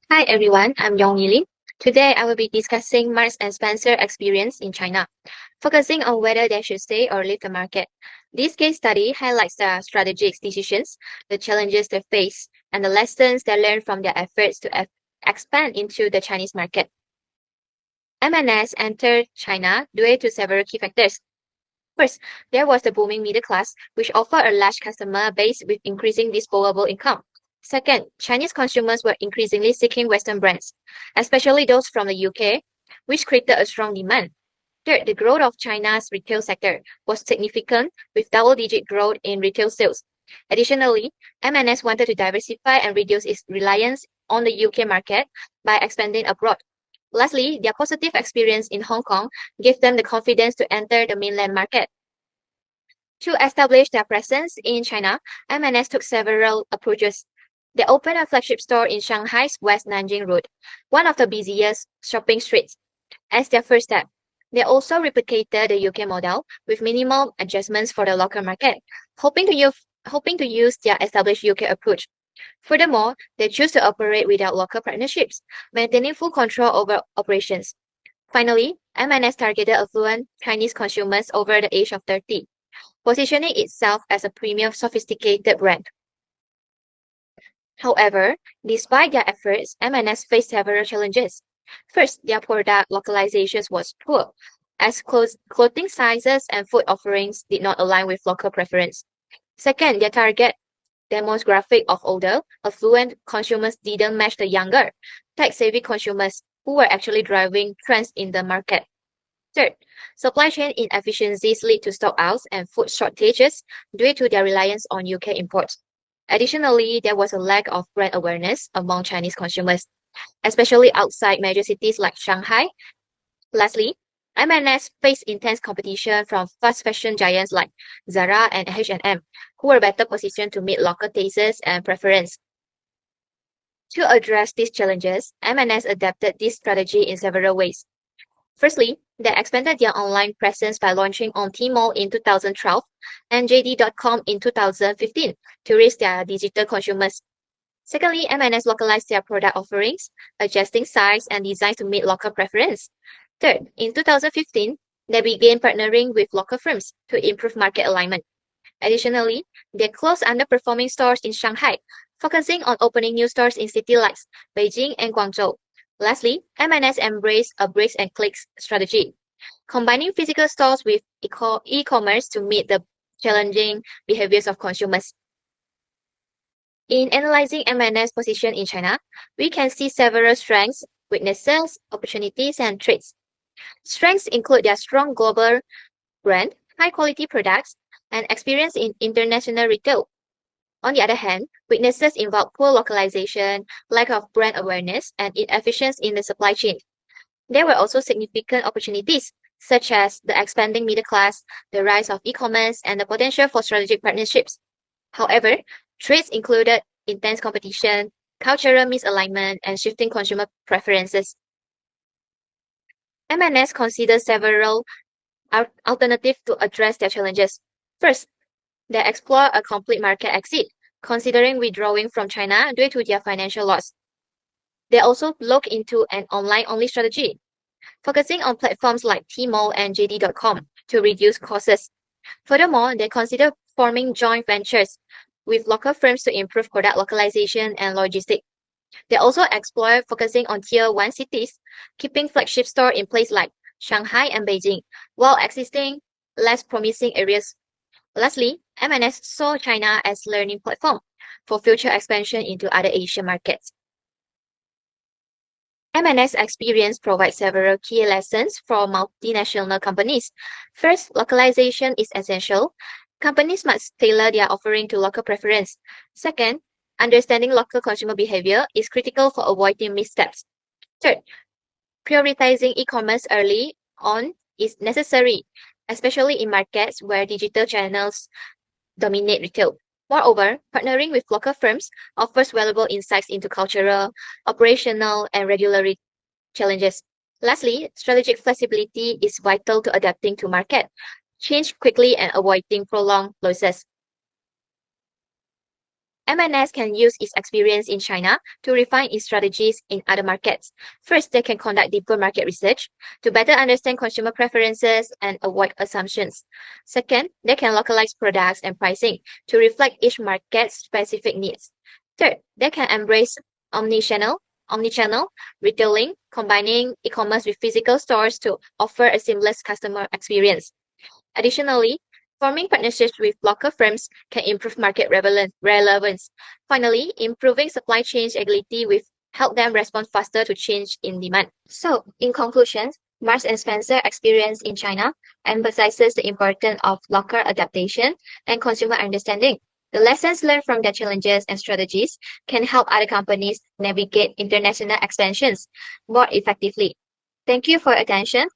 Hi everyone, I'm Yong Yilin. Today I will be discussing Marks and Spencer experience in China, focusing on whether they should stay or leave the market. This case study highlights the strategic decisions, the challenges they face, and the lessons they learned from their efforts to expand into the Chinese market. M&S entered China due to several key factors. First, there was the booming middle class, which offered a large customer base with increasing disposable income. Second, Chinese consumers were increasingly seeking Western brands, especially those from the UK, which created a strong demand. Third, the growth of China's retail sector was significant, with double-digit growth in retail sales. Additionally, M&S wanted to diversify and reduce its reliance on the UK market by expanding abroad. Lastly, their positive experience in Hong Kong gave them the confidence to enter the mainland market. To establish their presence in China, M&S took several approaches. They opened a flagship store in Shanghai's West Nanjing Road, one of the busiest shopping streets, as their first step. They also replicated the UK model with minimal adjustments for the local market, hoping to use their established UK approach. Furthermore, they choose to operate without local partnerships, maintaining full control over operations. Finally, M&S targeted affluent Chinese consumers over the age of 30, positioning itself as a premium sophisticated brand. However, despite their efforts, M&S faced several challenges. First, their product localization was poor, as clothing sizes and food offerings did not align with local preference. Second, their target demographic of older, affluent consumers didn't match the younger, tech-savvy consumers who were actually driving trends in the market. Third, supply chain inefficiencies lead to stockouts and food shortages due to their reliance on UK imports. Additionally, there was a lack of brand awareness among Chinese consumers, especially outside major cities like Shanghai. Lastly, M&S faced intense competition from fast fashion giants like Zara and H&M, who were better positioned to meet local tastes and preferences. To address these challenges, M&S adapted this strategy in several ways. Firstly, they expanded their online presence by launching on Tmall in 2012 and JD.com in 2015 to reach their digital consumers. Secondly, M&S localized their product offerings, adjusting size and design to meet local preference. Third, in 2015, they began partnering with local firms to improve market alignment. Additionally, they closed underperforming stores in Shanghai, focusing on opening new stores in cities like Beijing and Guangzhou. Lastly, M&S embraced a bricks and clicks strategy, combining physical stores with e-commerce to meet the challenging behaviors of consumers. In analyzing M&S position in China, we can see several strengths, weaknesses, opportunities, and threats. Strengths include their strong global brand, high-quality products, and experience in international retail. On the other hand, weaknesses involve poor localization, lack of brand awareness, and inefficiency in the supply chain. There were also significant opportunities, such as the expanding middle class, the rise of e-commerce, and the potential for strategic partnerships. However, threats included intense competition, cultural misalignment, and shifting consumer preferences. M&S considers several alternatives to address their challenges. First, they explore a complete market exit, considering withdrawing from China due to their financial loss. They also look into an online-only strategy, focusing on platforms like Tmall and JD.com to reduce costs. Furthermore, they consider forming joint ventures with local firms to improve product localization and logistics. They also explore focusing on Tier 1 cities, keeping flagship stores in places like Shanghai and Beijing, while existing less promising areas. Lastly, M&S saw China as learning platform for future expansion into other Asian markets. M&S experience provides several key lessons for multinational companies. First, localization is essential. Companies must tailor their offering to local preference. Second, understanding local consumer behavior is critical for avoiding missteps. Third, prioritizing e-commerce early on is necessary, especially in markets where digital channels dominate retail. Moreover, partnering with local firms offers valuable insights into cultural, operational, and regulatory challenges. Lastly, strategic flexibility is vital to adapting to market change quickly and avoiding prolonged losses. M&S can use its experience in China to refine its strategies in other markets. First, they can conduct deeper market research to better understand consumer preferences and avoid assumptions. Second, they can localize products and pricing to reflect each market's specific needs. Third, they can embrace omnichannel retailing, combining e-commerce with physical stores to offer a seamless customer experience. Additionally, forming partnerships with local firms can improve market relevance. Finally, improving supply chain agility will help them respond faster to change in demand. So, in conclusion, Marks and Spencer experience in China emphasizes the importance of local adaptation and consumer understanding. The lessons learned from their challenges and strategies can help other companies navigate international expansions more effectively. Thank you for your attention.